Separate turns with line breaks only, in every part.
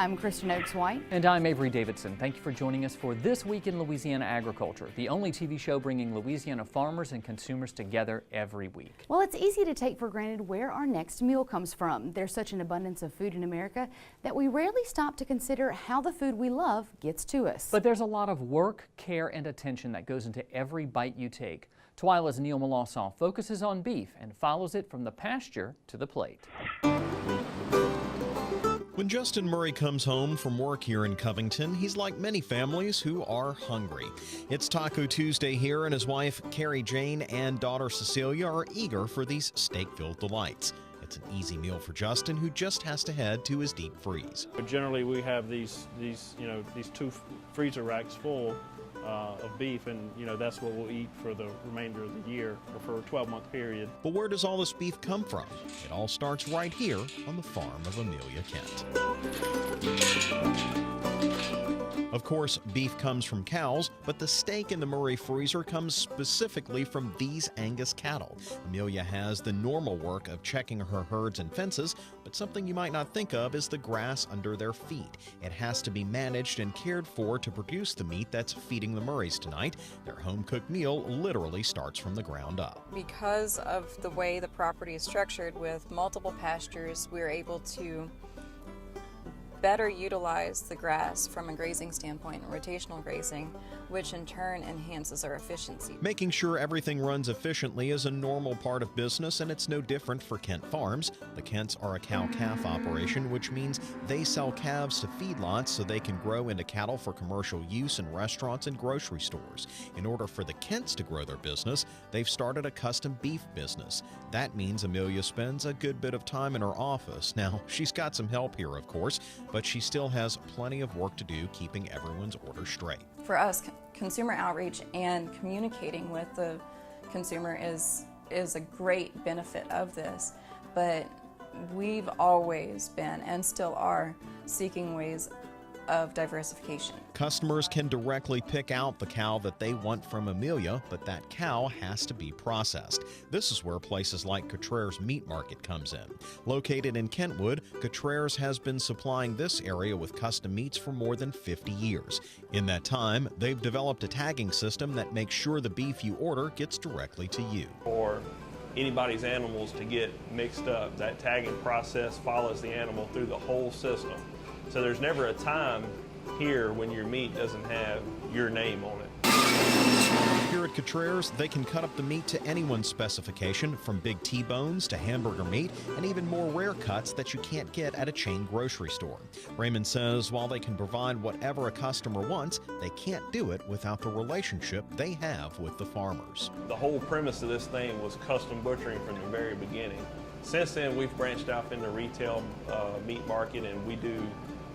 I'm Kristen Oakes-White.
And I'm Avery Davidson. Thank you for joining us for This Week in Louisiana Agriculture, the only TV show bringing Louisiana farmers and consumers together every week.
Well, it's easy to take for granted where our next meal comes from. There's such an abundance of food in America that we rarely stop to consider how the food we love gets to us.
But there's a lot of work, care, and attention that goes into every bite you take. TWILA's Neal Lawson focuses on beef and follows it from the pasture to the plate.
When Justin Murray comes home from work here in Covington, he's like many families who are hungry. It's Taco Tuesday here, and his wife, Carrie Jane, and daughter Cecilia are eager for these steak-filled delights. It's an easy meal for Justin, who just has to head to his deep freeze.
But generally, we have these two freezer racks full of beef, and that's what we'll eat for the remainder of the year, or for a 12-month period.
But where does all this beef come from? It all starts right here on the farm of Amelia Kent. Of course, beef comes from cows, but the steak in the Murray freezer comes specifically from these Angus cattle. Amelia has the normal work of checking her herds and fences, but something you might not think of is the grass under their feet. It has to be managed and cared for to produce the meat that's feeding the Murrays tonight. Their home-cooked meal literally starts from the ground up.
Because of the way the property is structured with multiple pastures, we're able to better utilize the grass from a grazing standpoint, rotational grazing, which in turn enhances our efficiency.
Making sure everything runs efficiently is a normal part of business, and it's no different for Kent Farms. The Kents are a cow-calf operation, which means they sell calves to feedlots so they can grow into cattle for commercial use in restaurants and grocery stores. In order for the Kents to grow their business, they've started a custom beef business. That means Amelia spends a good bit of time in her office. Now, she's got some help here, of course, but she still has plenty of work to do keeping everyone's orders straight.
For us, consumer outreach and communicating with the consumer is a great benefit of this, but we've always been and still are seeking ways of diversification.
Customers can directly pick out the cow that they want from Amelia, but that cow has to be processed. This is where places like Cotraire's Meat Market comes in. Located in Kentwood, Cotraire's has been supplying this area with custom meats for more than 50 years. In that time, they've developed a tagging system that makes sure the beef you order gets directly to you.
For anybody's animals to get mixed up, that tagging process follows the animal through the whole system. So there's never a time here when your meat doesn't have your name on it.
Here at Cotraire's, they can cut up the meat to anyone's specification, from big T-bones to hamburger meat, and even more rare cuts that you can't get at a chain grocery store. Raymond says while they can provide whatever a customer wants, they can't do it without the relationship they have with the farmers.
The whole premise of this thing was custom butchering from the very beginning. Since then, we've branched out into retail meat market, and we do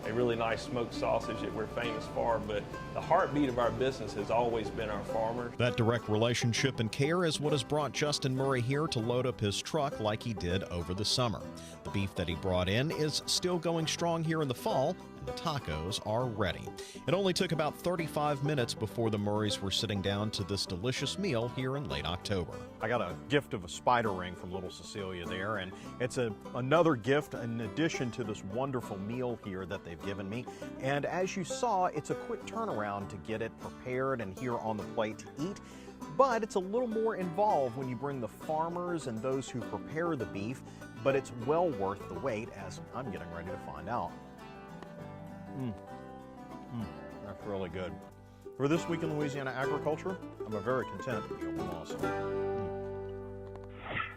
a really nice smoked sausage that we're famous for, but the heartbeat of our business has always been our farmers.
That direct relationship and care is what has brought Justin Murray here to load up his truck like he did over the summer. The beef that he brought in is still going strong here in the fall, and the tacos are ready. It only took about 35 minutes before the Murrays were sitting down to this delicious meal here in late October.
I got a gift of a spider ring from little Cecilia there, and it's another gift in addition to this wonderful meal here that they've given me. And as you saw, it's a quick turnaround to get it prepared and here on the plate to eat. But it's a little more involved when you bring the farmers and those who prepare the beef, but it's well worth the wait, as I'm getting ready to find out. That's really good. For This Week in Louisiana Agriculture, I'm a very content Neal Lawson.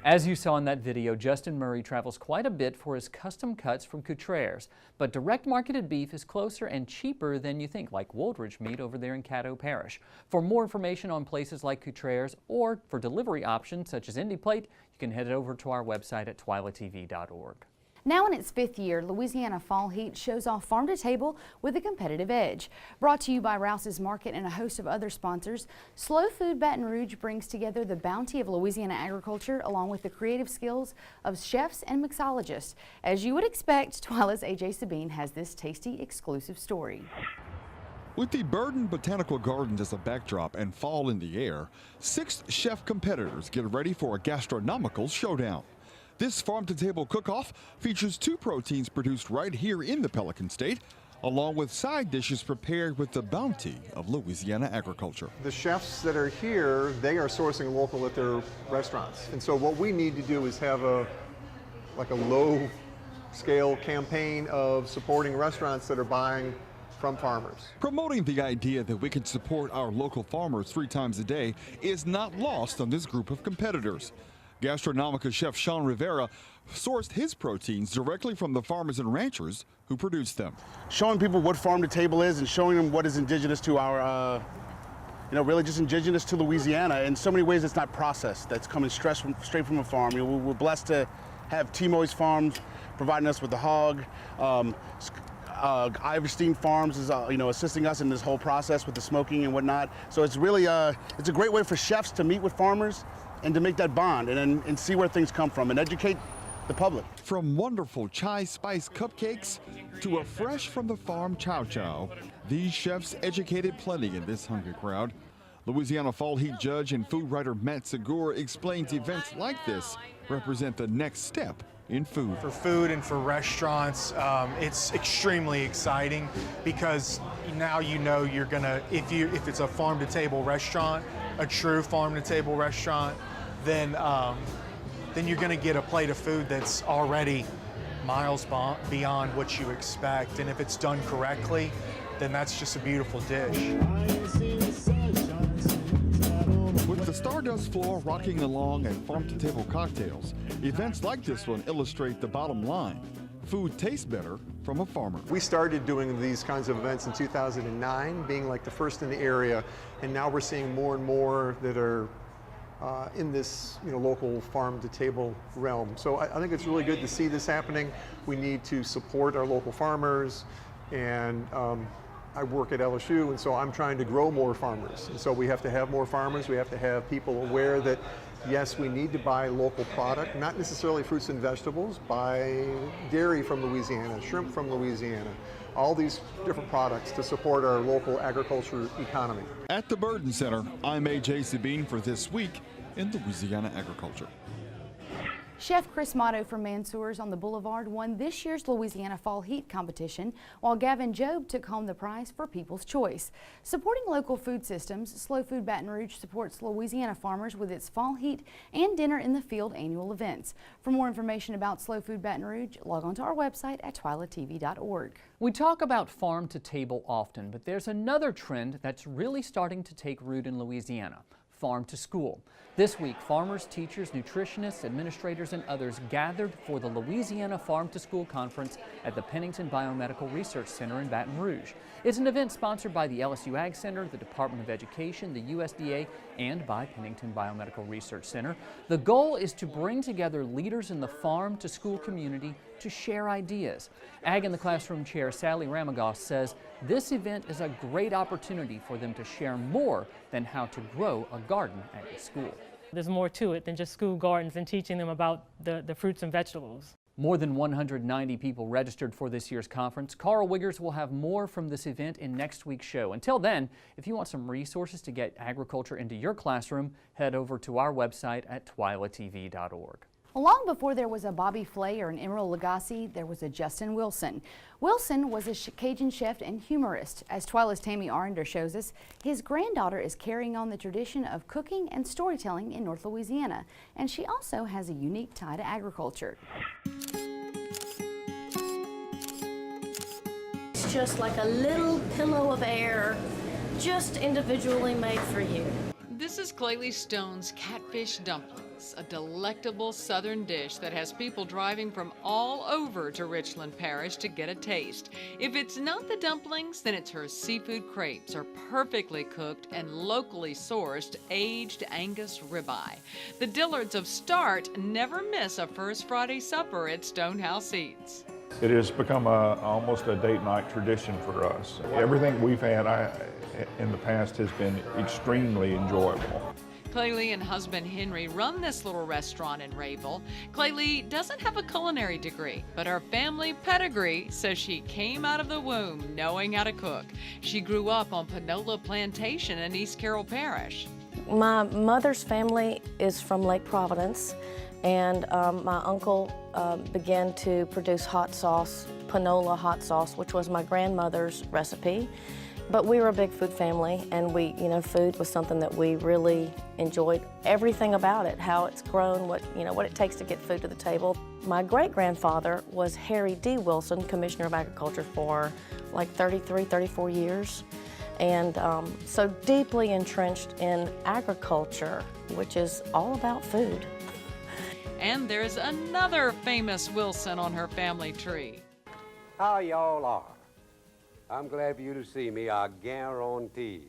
As you saw in that video, Justin Murray travels quite a bit for his custom cuts from Cotraire's, but direct marketed beef is closer and cheaper than you think, like Woldridge meat over there in Caddo Parish. For more information on places like Cotraire's or for delivery options such as IndyPlate, you can head over to our website at twilatv.org.
Now in its 5th year, Louisiana Fall Heat shows off farm to table with a competitive edge. Brought to you by Rouse's Market and a host of other sponsors, Slow Food Baton Rouge brings together the bounty of Louisiana agriculture along with the creative skills of chefs and mixologists. As you would expect, TWILA's AJ Sabine has this tasty exclusive story.
With the Burden Botanical Gardens as a backdrop and fall in the air, 6 chef competitors get ready for a gastronomical showdown. This farm-to-table cook-off features 2 proteins produced right here in the Pelican State, along with side dishes prepared with the bounty of Louisiana agriculture.
The chefs that are here, they are sourcing local at their restaurants. And so what we need to do is have a low-scale campaign of supporting restaurants that are buying from farmers.
Promoting the idea that we can support our local farmers 3 times a day is not lost on this group of competitors. Gastronomica chef Sean Rivera sourced his proteins directly from the farmers and ranchers who produce them.
Showing people what farm to table is and showing them what is indigenous to our, really just indigenous to Louisiana. In so many ways, it's not processed. That's coming straight from a farm. We're blessed to have Timoy's Farms providing us with the hog. Iverstein Farms is, assisting us in this whole process with the smoking and whatnot. So it's really, it's a great way for chefs to meet with farmers and to make that bond and see where things come from and educate the public.
From wonderful chai spice cupcakes to a fresh from the farm chow chow, these chefs educated plenty in this hungry crowd. Louisiana Fall Heat judge and food writer Matt Segura explains events like this represent the next step in food.
For food and for restaurants, it's extremely exciting because now you know you're gonna, if it's a farm-to-table restaurant, a true farm-to-table restaurant, then you're gonna get a plate of food that's already miles beyond what you expect. And if it's done correctly, then that's just a beautiful dish.
With the Stardust floor rocking along and farm-to-table cocktails, events like this one illustrate the bottom line. Food tastes better from a farmer.
We started doing these kinds of events in 2009, being like the first in the area, and now we're seeing more and more that are in this local farm-to-table realm. So I think it's really good to see this happening. We need to support our local farmers, and I work at LSU, and so I'm trying to grow more farmers. And so we have to have more farmers. We have to have people aware that, yes, we need to buy local product, not necessarily fruits and vegetables, buy dairy from Louisiana, shrimp from Louisiana, all these different products to support our local agriculture economy.
At the Burden Center, I'm A.J. Sabine for This Week in Louisiana Agriculture.
Chef Chris Motto from Mansour's on the Boulevard won this year's Louisiana Fall Heat competition, while Gavin Job took home the prize for People's Choice. Supporting local food systems, Slow Food Baton Rouge supports Louisiana farmers with its Fall Heat and Dinner in the Field annual events. For more information about Slow Food Baton Rouge, log on to our website at twilatv.org.
We talk about farm to table often, but there's another trend that's really starting to take root in Louisiana: farm to school. This week, farmers, teachers, nutritionists, administrators, and others gathered for the Louisiana Farm to School Conference at the Pennington Biomedical Research Center in Baton Rouge. It's an event sponsored by the LSU Ag Center, the Department of Education, the USDA, and by Pennington Biomedical Research Center. The goal is to bring together leaders in the farm to school community to share ideas. Ag in the Classroom Chair Sally Ramagos says this event is a great opportunity for them to share more than how to grow a garden at the school.
There's more to it than just school gardens and teaching them about the fruits and vegetables.
More than 190 people registered for this year's conference. Carl Wiggers will have more from this event in next week's show. Until then, if you want some resources to get agriculture into your classroom, head over to our website at twilatv.org.
Long before there was a Bobby Flay or an Emeril Lagasse, there was a Justin Wilson. Wilson was a Cajun chef and humorist. As TWILA's Tammy Arender shows us, his granddaughter is carrying on the tradition of cooking and storytelling in North Louisiana, and she also has a unique tie to agriculture.
It's just like a little pillow of air, just individually made for you.
This is Claylee Stone's catfish dumplings, a delectable southern dish that has people driving from all over to Richland Parish to get a taste. If it's not the dumplings, then it's her seafood crepes, her perfectly cooked and locally sourced aged Angus ribeye. The Dillards of Start never miss a First Friday supper at Stonehouse Eats.
It has become almost a date night tradition for us. Everything we've had in the past has been extremely enjoyable.
Claylee and husband Henry run this little restaurant in Rayville. Claylee doesn't have a culinary degree, but her family pedigree says she came out of the womb knowing how to cook. She grew up on Panola Plantation in East Carroll Parish.
My mother's family is from Lake Providence, and my uncle began to produce hot sauce, Panola hot sauce, which was my grandmother's recipe. But we were a big food family, and food was something that we really enjoyed. Everything about it, how it's grown, what it takes to get food to the table. My great-grandfather was Harry D. Wilson, Commissioner of Agriculture for like 33, 34 years. And so deeply entrenched in agriculture, which is all about food.
And there's another famous Wilson on her family tree.
How y'all are? I'm glad for you to see me, I guarantee.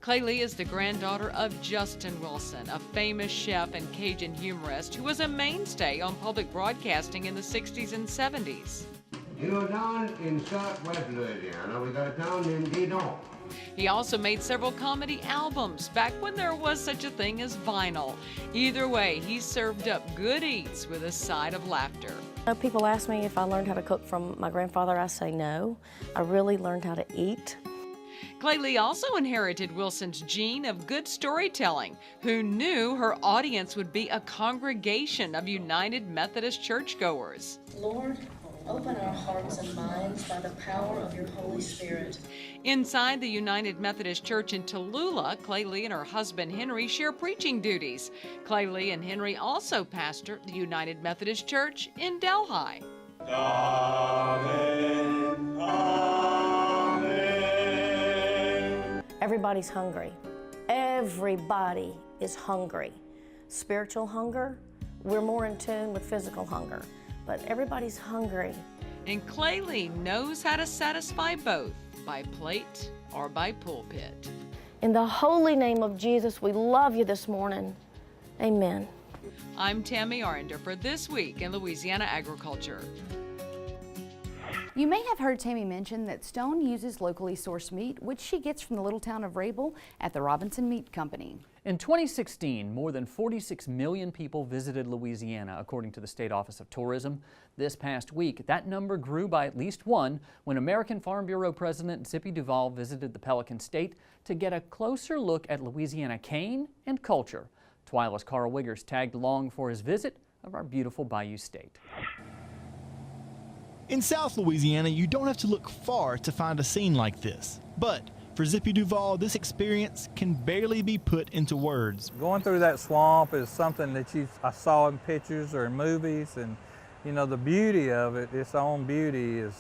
Claylee is the granddaughter of Justin Wilson, a famous chef and Cajun humorist who was a mainstay on public broadcasting in the 60s and 70s.
Down in southwest Louisiana, we got a town named Duvall.
He also made several comedy albums back when there was such a thing as vinyl. Either way, he served up good eats with a side of laughter.
People ask me if I learned how to cook from my grandfather. I say no. I really learned how to eat.
Claylee also inherited Wilson's gene of good storytelling, who knew her audience would be a congregation of United Methodist churchgoers.
Lord, open our hearts and minds by the power of your Holy Spirit.
Inside the United Methodist Church in TWILA, Claylee and her husband Henry share preaching duties. Claylee and Henry also pastor the United Methodist Church in Delhi.
Amen. Amen.
Everybody's hungry. Everybody is hungry. Spiritual hunger, we're more in tune with physical hunger, but everybody's hungry.
And Claylee knows how to satisfy both, by plate or by pulpit.
In the holy name of Jesus, we love you this morning. Amen.
I'm Tammy Arender for This Week in Louisiana Agriculture.
You may have heard Tammy mention that Stone uses locally sourced meat, which she gets from the little town of Rabel at the Robinson Meat Company.
In 2016, more than 46 million people visited Louisiana, according to the State Office of Tourism. This past week, that number grew by at least one when American Farm Bureau President Zippy Duvall visited the Pelican State to get a closer look at Louisiana cane and culture. TWILA's Carl Wiggers tagged along for his visit of our beautiful Bayou State.
In South Louisiana, you don't have to look far to find a scene like this. But for Zippy Duvall, this experience can barely be put into words.
Going through that swamp is something that I saw in pictures or in movies, and the beauty of it, its own beauty, is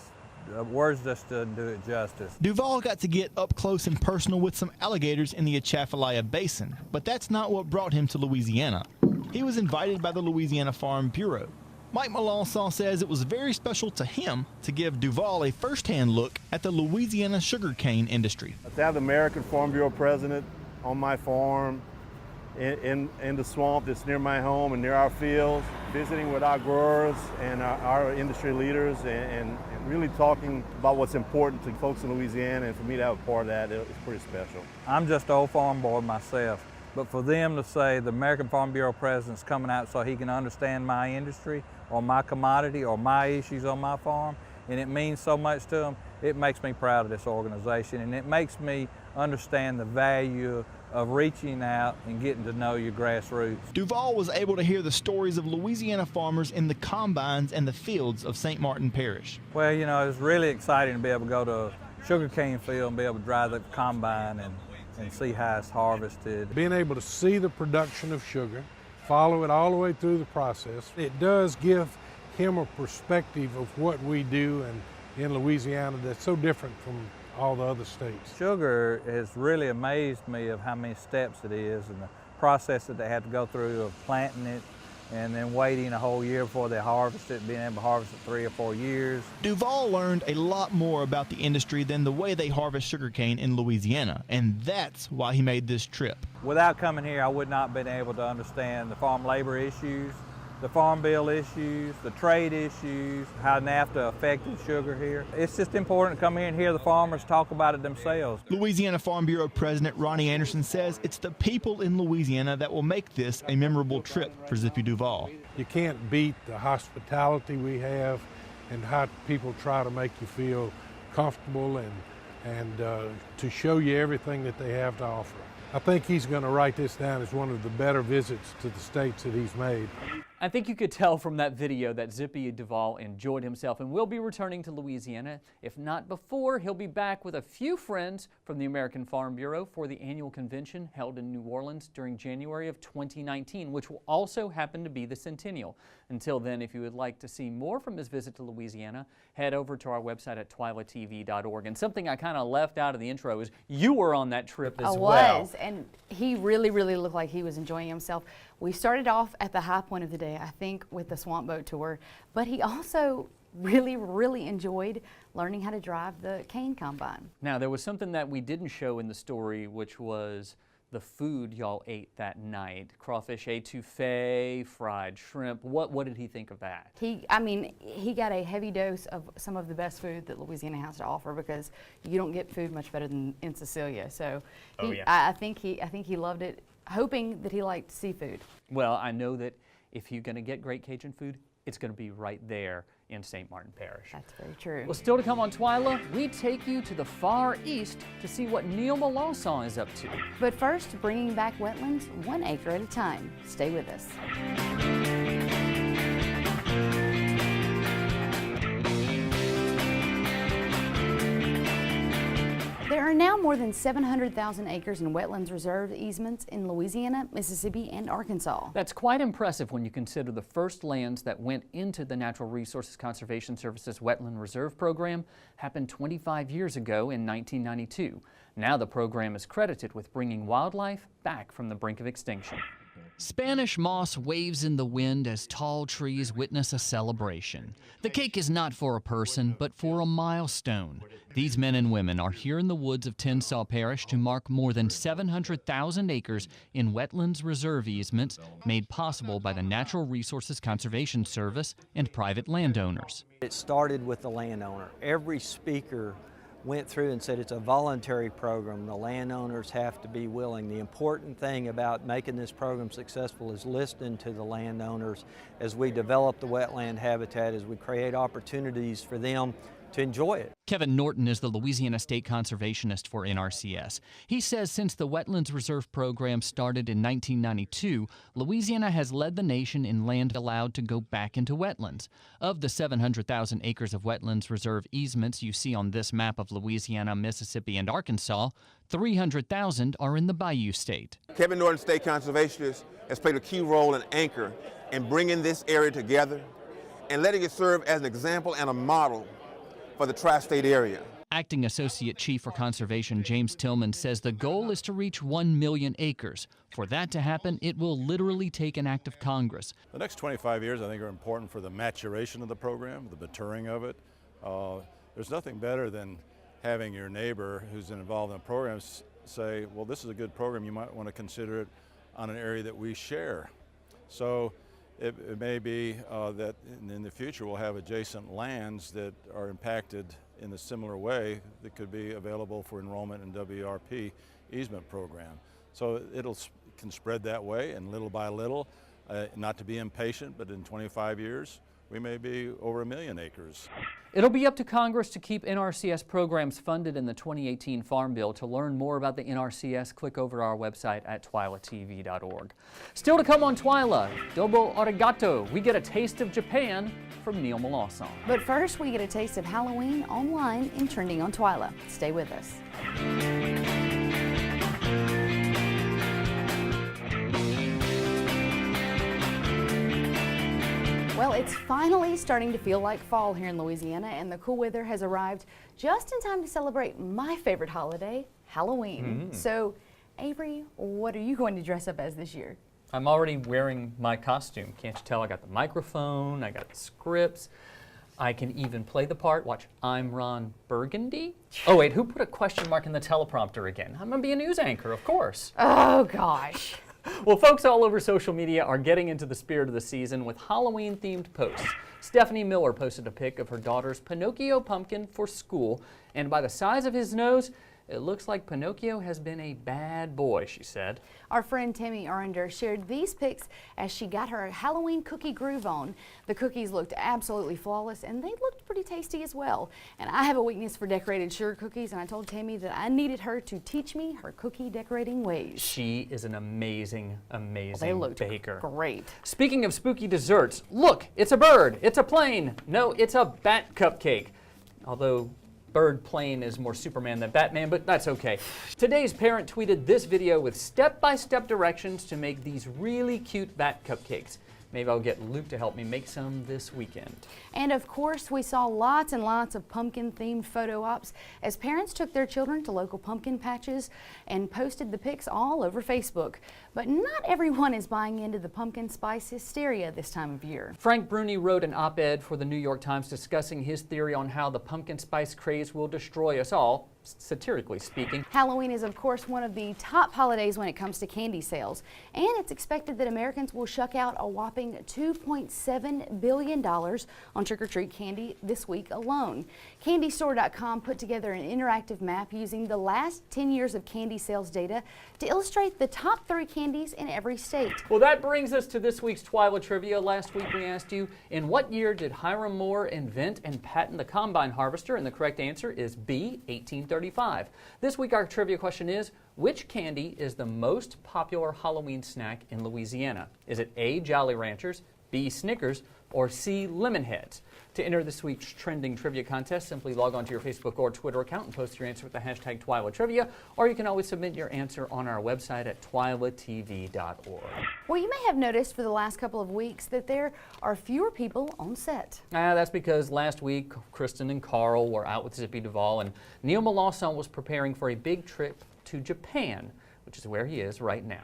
words just doesn't do it justice.
Duvall got to get up close and personal with some alligators in the Atchafalaya Basin, but that's not what brought him to Louisiana. He was invited by the Louisiana Farm Bureau. Mike Melanson says it was very special to him to give Duvall a first-hand look at the Louisiana sugarcane industry.
To have the American Farm Bureau president on my farm, in the swamp that's near my home and near our fields, visiting with our growers and our industry leaders and really talking about what's important to folks in Louisiana, and for me to have a part of that, it's pretty special.
I'm just an old farm boy myself, but for them to say the American Farm Bureau president's coming out so he can understand my industry or my commodity or my issues on my farm, and it means so much to them, it makes me proud of this organization, and it makes me understand the value of reaching out and getting to know your grassroots.
Duvall was able to hear the stories of Louisiana farmers in the combines and the fields of St. Martin Parish.
Well, it was really exciting to be able to go to a sugarcane field and be able to drive the combine and see how it's harvested.
Being able to see the production of sugar, follow it all the way through the process, it does give him a perspective of what we do in Louisiana that's so different from all the other states.
Sugar has really amazed me of how many steps it is and the process that they had to go through of planting it and then waiting a whole year before they harvest it, being able to harvest it 3 or 4 years.
Duvall learned a lot more about the industry than the way they harvest sugarcane in Louisiana, and that's why he made this trip.
Without coming here, I would not have been able to understand the farm labor issues, the farm bill issues, the trade issues, how NAFTA affected sugar here. It's just important to come here and hear the farmers talk about it themselves.
Louisiana Farm Bureau President Ronnie Anderson says it's the people in Louisiana that will make this a memorable trip for Zippy Duvall.
You can't beat the hospitality we have and how people try to make you feel comfortable and to show you everything that they have to offer. I think he's going to write this down as one of the better visits to the states that he's made.
I think you could tell from that video that Zippy Duvall enjoyed himself and will be returning to Louisiana. If not before, he'll be back with a few friends from the American Farm Bureau for the annual convention held in New Orleans during January of 2019, which will also happen to be the centennial. Until then, if you would like to see more from his visit to Louisiana, head over to our website at twilatv.org. And something I kind of left out of the intro is you were on that trip as well.
I was, and he really looked like he was enjoying himself. We started off at the high point of the day, I think, with the swamp boat tour, but he also really enjoyed learning how to drive the cane combine.
Now, there was something that we didn't show in the story, which was the food y'all ate that night. Crawfish etouffee, fried shrimp. What did he think of that?
He got a heavy dose of some of the best food that Louisiana has to offer, because you don't get food much better than in Cecilia. So I think he loved it, hoping that he liked seafood.
Well, I know that if you're going to get great Cajun food, it's going to be right there in St. Martin Parish.
That's very true.
Well, still to come on TWILA, we take you to the far east to see what Neal Lawson is up to.
But first, bringing back wetlands 1 acre at a time. Stay with us. There are now more than 700,000 acres in wetlands reserve easements in Louisiana, Mississippi, and Arkansas.
That's quite impressive when you consider the first lands that went into the Natural Resources Conservation Service's Wetland Reserve Program happened 25 years ago in 1992. Now the program is credited with bringing wildlife back from the brink of extinction.
Spanish moss waves in the wind as tall trees witness a celebration. The cake is not for a person, but for a milestone. These men and women are here in the woods of Tensas Parish to mark more than 700,000 acres in wetlands reserve easements made possible by the Natural Resources Conservation Service and private landowners.
It started with the landowner. Every speaker went through and said it's a voluntary program. The landowners have to be willing. The important thing about making this program successful is listening to the landowners as we develop the wetland habitat, as we create opportunities for them to enjoy it.
Kevin Norton is the Louisiana State Conservationist for NRCS. He says since the Wetlands Reserve Program started in 1992, Louisiana has led the nation in land allowed to go back into wetlands. Of the 700,000 acres of wetlands reserve easements you see on this map of Louisiana, Mississippi, and Arkansas, 300,000 are in the Bayou State.
Kevin Norton, State Conservationist, has played a key role and anchor in bringing this area together and letting it serve as an example and a model for the tri-state area.
Acting Associate Chief for Conservation James Tillman says the goal is to reach 1 million acres. For that to happen, it will literally take an act of Congress.
The next 25 years, I think, are important for the maturation of the program, the maturing of it. There's nothing better than having your neighbor who's involved in the program say, well, this is a good program, you might want to consider it on an area that we share. So it may be that in the future we'll have adjacent lands that are impacted in a similar way that could be available for enrollment in WRP easement program. So can spread that way, and little by little, not to be impatient, but in 25 years, we may be over 1 million acres.
It'll be up to Congress to keep NRCS programs funded in the 2018 Farm Bill. To learn more about the NRCS, click over to our website at twilatv.org. Still to come on TWILA, Dobo Arigato. We get a taste of Japan from Neal Lawson.
But first, we get a taste of Halloween online and trending on TWILA. Stay with us. Well, it's finally starting to feel like fall here in Louisiana, and the cool weather has arrived just in time to celebrate my favorite holiday, Halloween. So, Avery, what are you going to dress up as this year?
I'm already wearing my costume. Can't you tell? I got the microphone, I got the scripts. I can even play the part. Watch, I'm Ron Burgundy. Oh wait, who put a question mark in the teleprompter again? I'm gonna be a news anchor, of course.
Oh gosh.
Well, folks all over social media are getting into the spirit of the season with Halloween-themed posts. Stephanie Miller posted a pic of her daughter's Pinocchio pumpkin for school, and by the size of his nose, It looks like Pinocchio has been a bad boy, she said.
Our friend Tammy Arender shared these pics as she got her Halloween cookie groove on. The cookies looked absolutely flawless and they looked pretty tasty as well. And I have a weakness for decorated sugar cookies, and I told Tammy that I needed her to teach me her cookie decorating ways.
She is an amazing
They looked
baker.
Great.
Speaking of spooky desserts, look, it's a bird, it's a plane. No, it's a bat cupcake. Although bird plane is more Superman than Batman, but that's okay. Today's parent tweeted this video with step-by-step directions to make these really cute bat cupcakes. Maybe I'll get Luke to help me make some this weekend.
And of course, we saw lots and lots of pumpkin-themed photo ops as parents took their children to local pumpkin patches and posted the pics all over Facebook. But not everyone is buying into the pumpkin spice hysteria this time of year.
Frank Bruni wrote an op-ed for the New York Times discussing his theory on how the pumpkin spice craze will destroy us all, satirically speaking.
Halloween is, of course, one of the top holidays when it comes to candy sales, and it's expected that Americans will shuck out a whopping $2.7 billion on trick-or-treat candy this week alone. CandyStore.com put together an interactive map using the last 10 years of candy sales data to illustrate the top 3 candies in every state.
Well, that brings us to this week's TWILA Trivia. Last week we asked you, in what year did Hiram Moore invent and patent the combine harvester? And the correct answer is B, 1835. This week our trivia question is, which candy is the most popular Halloween snack in Louisiana? Is it A, Jolly Ranchers, B, Snickers, or C, Lemonheads? To enter this week's trending trivia contest, simply log on to your Facebook or Twitter account and post your answer with the hashtag TWILA Trivia, or you can always submit your answer on our website at twilatv.org.
Well, you may have noticed for the last couple of weeks that there are fewer people on set.
That's because last week Kristen and Carl were out with Zippy, Duvall, and Neal Lawson was preparing for a big trip to Japan, which is where he is right now.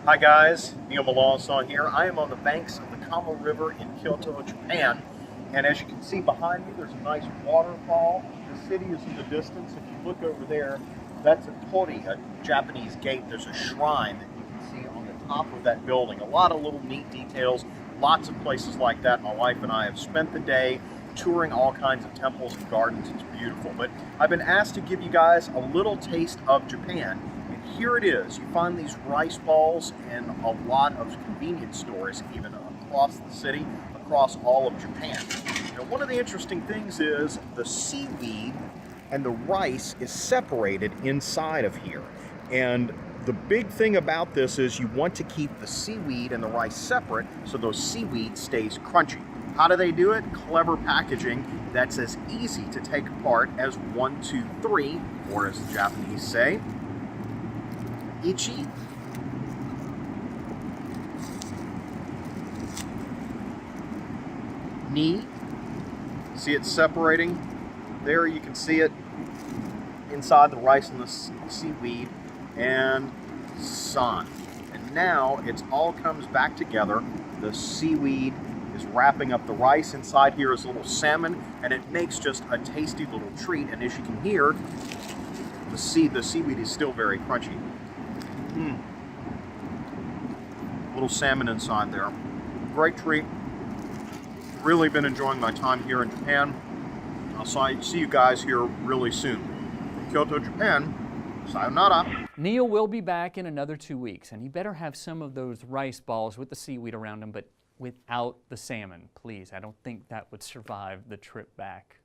Hi guys, Neal Lawson here. I am on the banks of the Kamo River in Kyoto, Japan. And as you can see behind me, there's a nice waterfall. The city is in the distance. If you look over there, that's a tori, a Japanese gate. There's a shrine that you can see on the top of that building. A lot of little neat details, lots of places like that. My wife and I have spent the day touring all kinds of temples and gardens. It's beautiful. But I've been asked to give you guys a little taste of Japan. And here it is. You find these rice balls in a lot of convenience stores, even across the city, across all of Japan. Now, one of the interesting things is the seaweed and the rice is separated inside of here. And the big thing about this is you want to keep the seaweed and the rice separate so those seaweed stays crunchy. How do they do it? Clever packaging that's as easy to take apart as 1, 2, 3, or as the Japanese say, ichi. Ni. See it separating? There you can see it inside the rice and the seaweed, and san. And now it's all comes back together. The seaweed is wrapping up the rice. Inside here is a little salmon, and it makes just a tasty little treat. And as you can hear, the seaweed is still very crunchy. Little salmon inside there. Great treat. Really been enjoying my time here in Japan. I'll see you guys here really soon. From Kyoto, Japan, sayonara.
Neal will be back in another 2 weeks, and he better have some of those rice balls with the seaweed around them, but without the salmon, please. I don't think that would survive the trip back.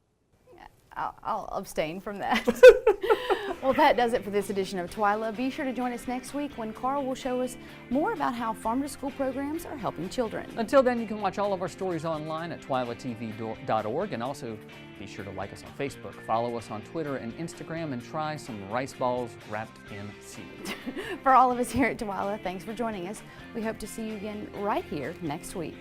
I'll abstain from that. Well, that does it for this edition of TWILA. Be sure to join us next week when Carl will show us more about how farm-to-school programs are helping children.
Until then, you can watch all of our stories online at twilatv.org, and also be sure to like us on Facebook, follow us on Twitter and Instagram, and try some rice balls wrapped in seaweed.
For all of us here at TWILA, thanks for joining us. We hope to see you again right here next week.